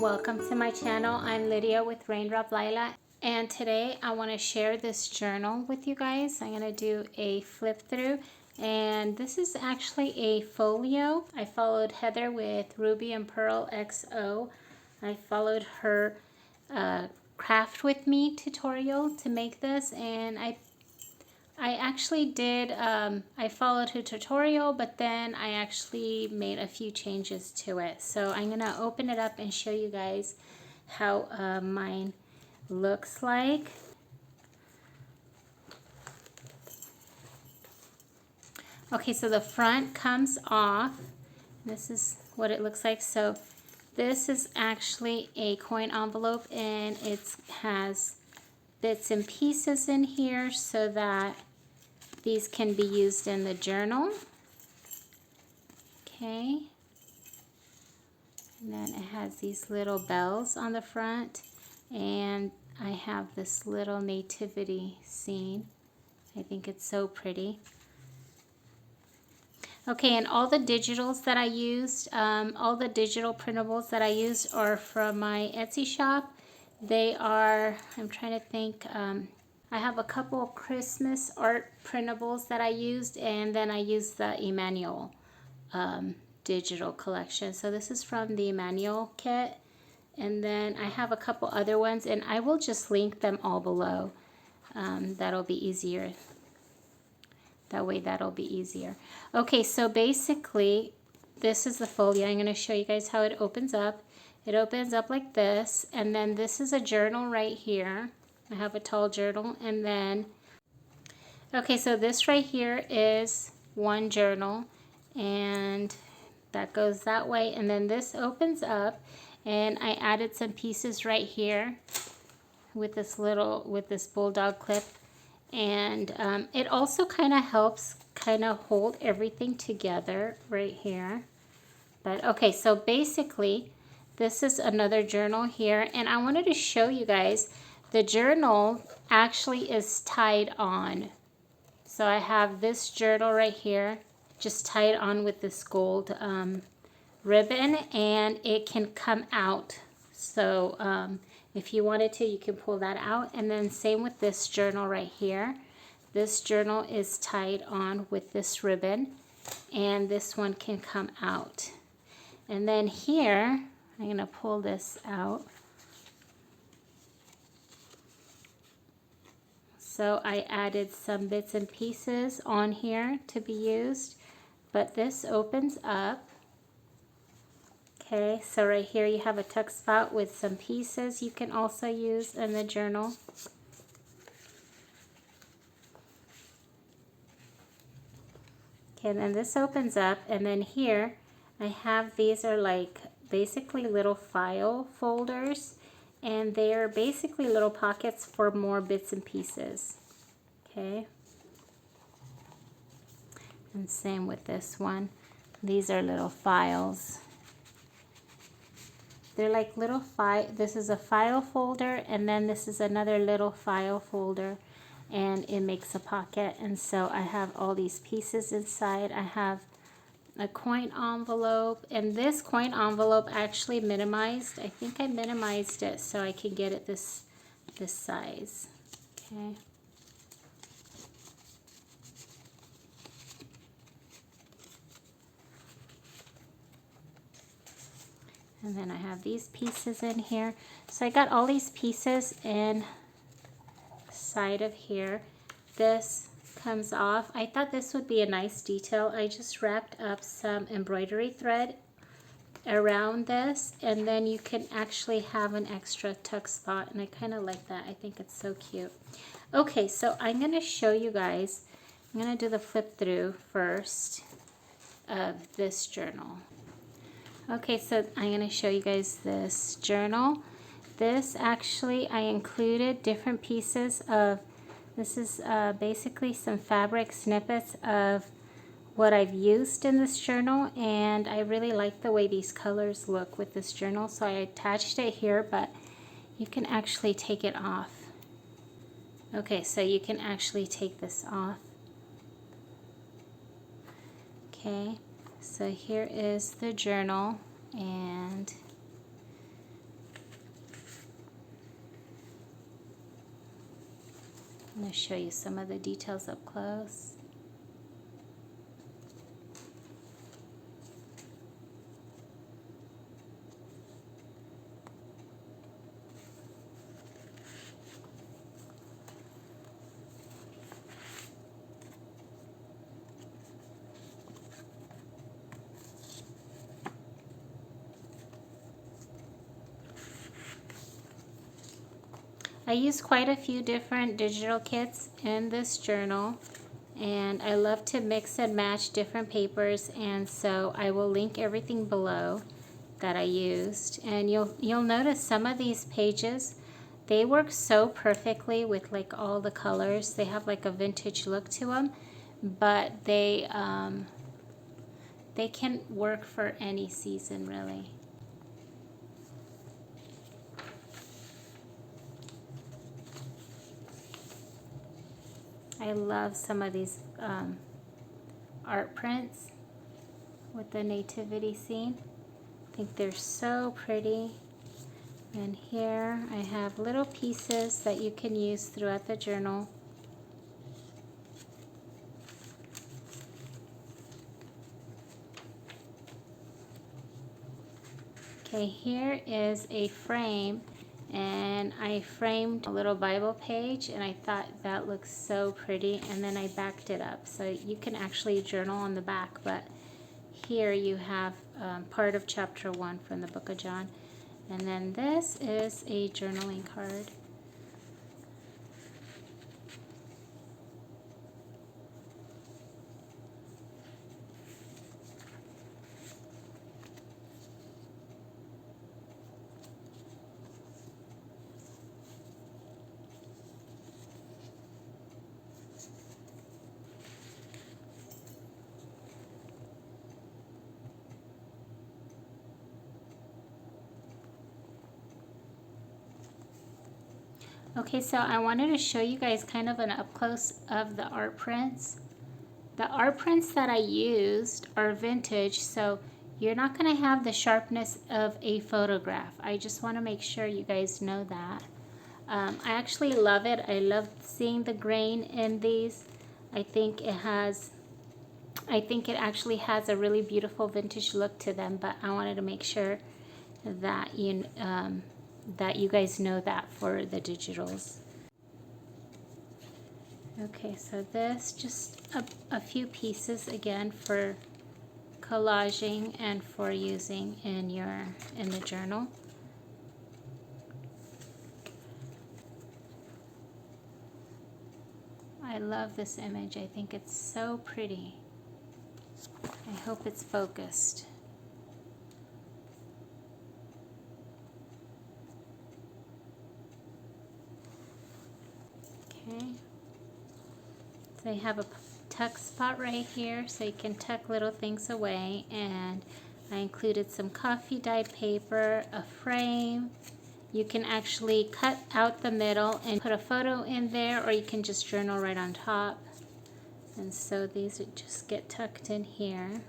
everyone, welcome to my channel. I'm Lydia with Raindrop Lila, and today I want to share this journal with you guys. I'm going to do a flip through, and this is actually a folio. I followed Heather with Ruby and Pearl XO. I followed her craft with me tutorial to make this, and I actually did, I followed her tutorial, but then I actually made a few changes to it. So I'm going to open it up and show you guys how mine looks like. Okay, so the front comes off. This is what it looks like. So this is actually a coin envelope, and it has bits and pieces in here so that these can be used in the journal. Okay. And then it has these little bells on the front. And I have this little nativity scene. I think it's so pretty. Okay, and all the digitals that I used, all the digital printables that I used are from my Etsy shop. They are, I'm trying to think, I have a couple of Christmas art printables that I used, and then I used the Emmanuel digital collection. So this is from the Emmanuel kit, and then I have a couple other ones, and I will just link them all below. That'll be easier. That way that'll be easier. Okay, so basically this is the folio. I'm going to show you guys how it opens up. It opens up like this, and then this is a journal right here. I have a tall journal, and then, okay, so this right here is one journal, and that goes that way, and then this opens up, and I added some pieces right here with this bulldog clip, and it also kind of helps hold everything together right here. But okay, so basically this is another journal here, and I wanted to show you guys the journal actually is tied on. So I have this journal right here just tied on with this gold ribbon, and it can come out. So if you wanted to, you can pull that out. And then same with this journal right here. This journal is tied on with this ribbon, and this one can come out. And then here, I'm going to pull this out. So I added some bits and pieces on here to be used, but this opens up. Okay, so right here you have a tuck spot with some pieces you can also use in the journal. Okay, and then this opens up, and then here I have, these are like basically little file folders, and they are basically little pockets for more bits and pieces. Okay, and same with this one. These are little files. They're like little this is a file folder, and then this is another little file folder, and it makes a pocket. And so I have all these pieces inside. I have a coin envelope, and this coin envelope actually minimized. I think I minimized it so I can get it this size. Okay. And then I have these pieces in here. So I got all these pieces inside of here. This comes off. I thought this would be a nice detail. I just wrapped up some embroidery thread around this, and then you can actually have an extra tuck spot, and I kind of like that. I think it's so cute. Okay, so I'm going to show you guys. I'm going to do the flip through first of this journal. Okay, so I'm going to show you guys this journal. This actually, I included different pieces of, this is basically some fabric snippets of what I've used in this journal, and I really like the way these colors look with this journal, so I attached it here, but you can actually take it off. Okay, so you can actually take this off. Okay, so here is the journal, and I'm going to show you some of the details up close. I use quite a few different digital kits in this journal, and I love to mix and match different papers, and so I will link everything below that I used. And you'll notice some of these pages, they work so perfectly with like all the colors. They have like a vintage look to them, but they can work for any season really. I love some of these art prints with the nativity scene. I think they're so pretty. And here I have little pieces that you can use throughout the journal. Okay, here is a frame, and I framed a little Bible page, and I thought that looks so pretty, and then I backed it up. So you can actually journal on the back, but here you have part of chapter 1 from the book of John. And then this is a journaling card. Okay, so I wanted to show you guys kind of an up close of the art prints. The art prints that I used are vintage, so you're not going to have the sharpness of a photograph. I just want to make sure you guys know that. I actually love it. I love seeing the grain in these. I think it actually has a really beautiful vintage look to them, but I wanted to make sure that you guys know that for the digitals. Okay, so this just a few pieces again for collaging and for using in the journal. I love this image. I think it's so pretty. I hope it's focused. Okay. So you have a tuck spot right here, so you can tuck little things away. And I included some coffee dyed paper, a frame. You can actually cut out the middle and put a photo in there, or you can just journal right on top. And so these would just get tucked in here.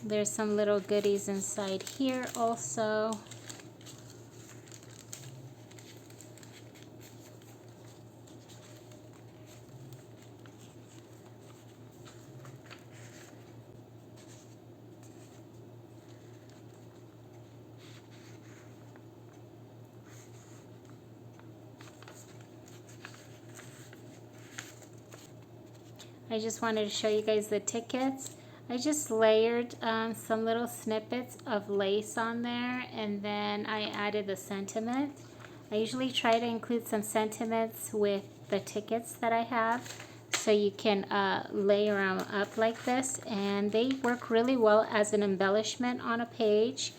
There's some little goodies inside here also. I just wanted to show you guys the tickets. I just layered some little snippets of lace on there, and then I added the sentiment. I usually try to include some sentiments with the tickets that I have, so you can layer them up like this, and they work really well as an embellishment on a page.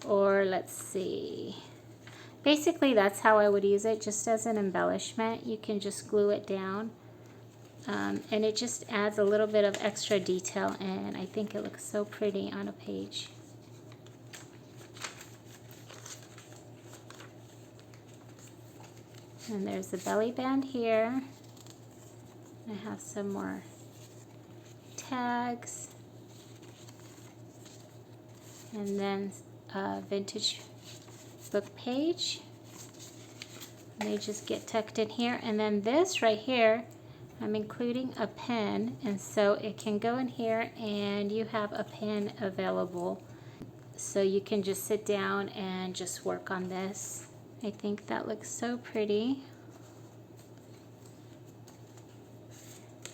Or let's see, basically that's how I would use it, just as an embellishment. You can just glue it down. And it just adds a little bit of extra detail, and I think it looks so pretty on a page. And there's the belly band here. I have some more tags. and then a vintage book page. And they just get tucked in here. And then this right here, I'm including a pen, and so it can go in here and you have a pen available. So you can just sit down and just work on this. I think that looks so pretty.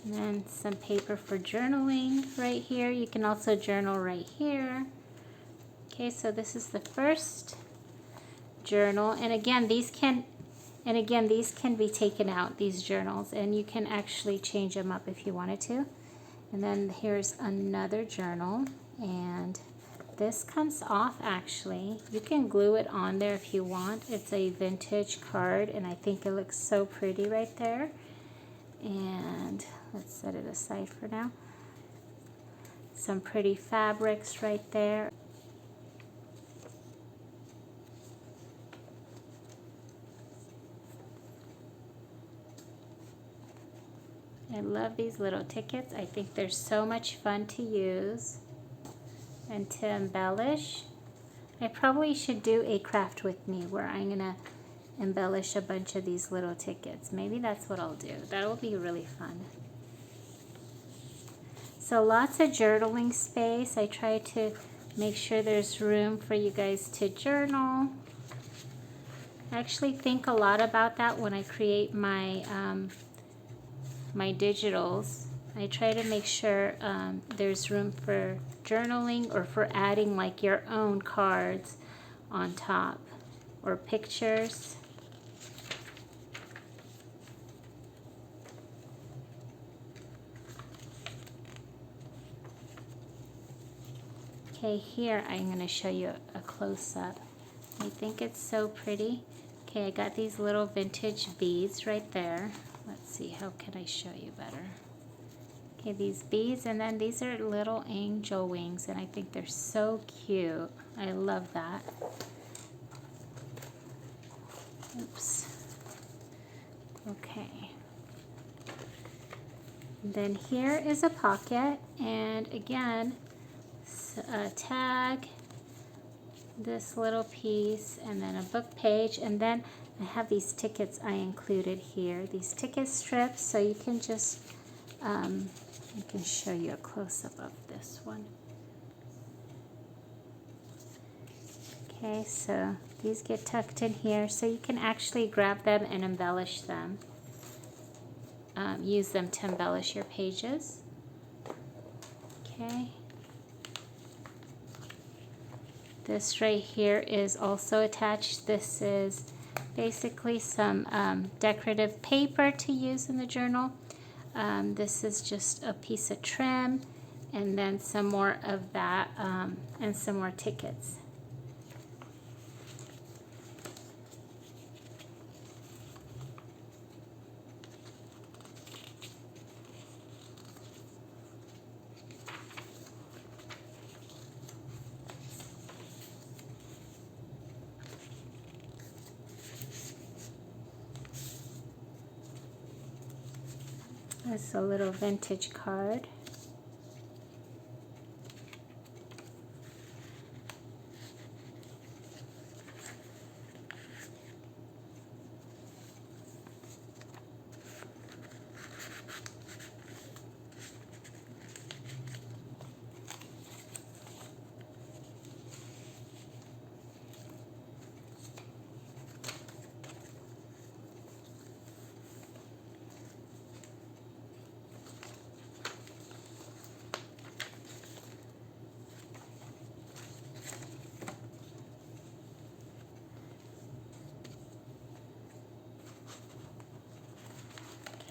And then some paper for journaling right here. You can also journal right here. Okay, so this is the first journal. And again, these can be taken out, these journals, and you can actually change them up if you wanted to. And then here's another journal, and this comes off actually. You can glue it on there if you want. It's a vintage card, and I think it looks so pretty right there. And let's set it aside for now. Some pretty fabrics right there. I love these little tickets. I think they're so much fun to use and to embellish. I probably should do a craft with me where I'm gonna embellish a bunch of these little tickets. Maybe that's what I'll do. That'll be really fun. So lots of journaling space. I try to make sure there's room for you guys to journal. I actually think a lot about that when I create my my digitals. I try to make sure there's room for journaling or for adding like your own cards on top or pictures. Okay, here I'm going to show you a close-up. I think it's so pretty. Okay, I got these little vintage beads right there. Let's see, how can I show you better? Okay, these beads, and then these are little angel wings, and I think they're so cute. I love that. Oops. Okay. And then here is a pocket, and again, a tag, this little piece, and then a book page, and then I have these tickets I included here, these ticket strips, so you can just, I can show you a close-up of this one. Okay, so these get tucked in here, so you can actually grab them and embellish them. Use them to embellish your pages. Okay. This right here is also attached. This is basically some decorative paper to use in the journal. This is just a piece of trim, and then some more of that, and some more tickets. That's a little vintage card.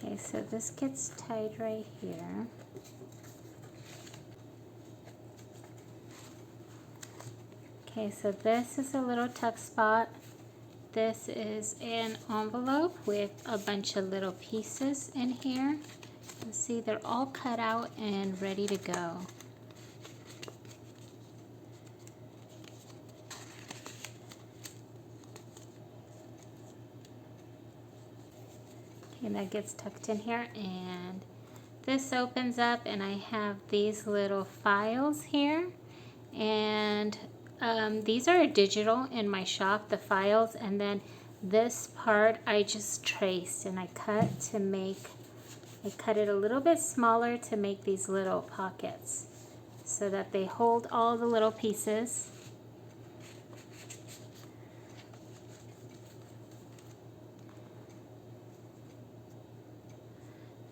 Okay, so this gets tied right here. Okay, so this is a little tuck spot. This is an envelope with a bunch of little pieces in here. You see, they're all cut out and ready to go. And that gets tucked in here, and this opens up, and I have these little files here, and these are digital in my shop, the files, and then this part I just traced and I cut it a little bit smaller to make these little pockets so that they hold all the little pieces.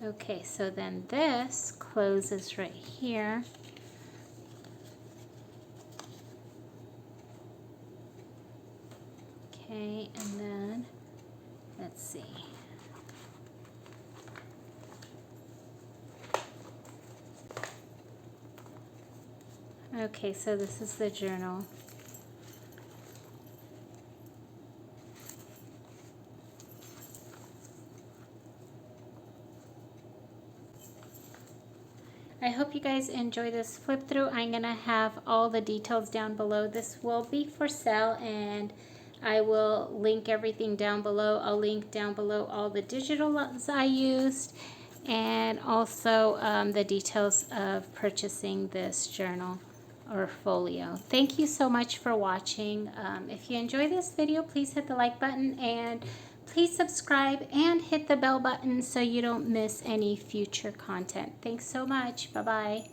Okay, so then this closes right here. Okay, and then let's see. Okay, so this is the journal. I hope you guys enjoy this flip through. I'm going to have all the details down below. This will be for sale, and I will link everything down below. I'll link down below all the digitals I used and also the details of purchasing this journal or folio. Thank you so much for watching. If you enjoy this video, please hit the like button and please subscribe and hit the bell button so you don't miss any future content. Thanks so much. Bye-bye.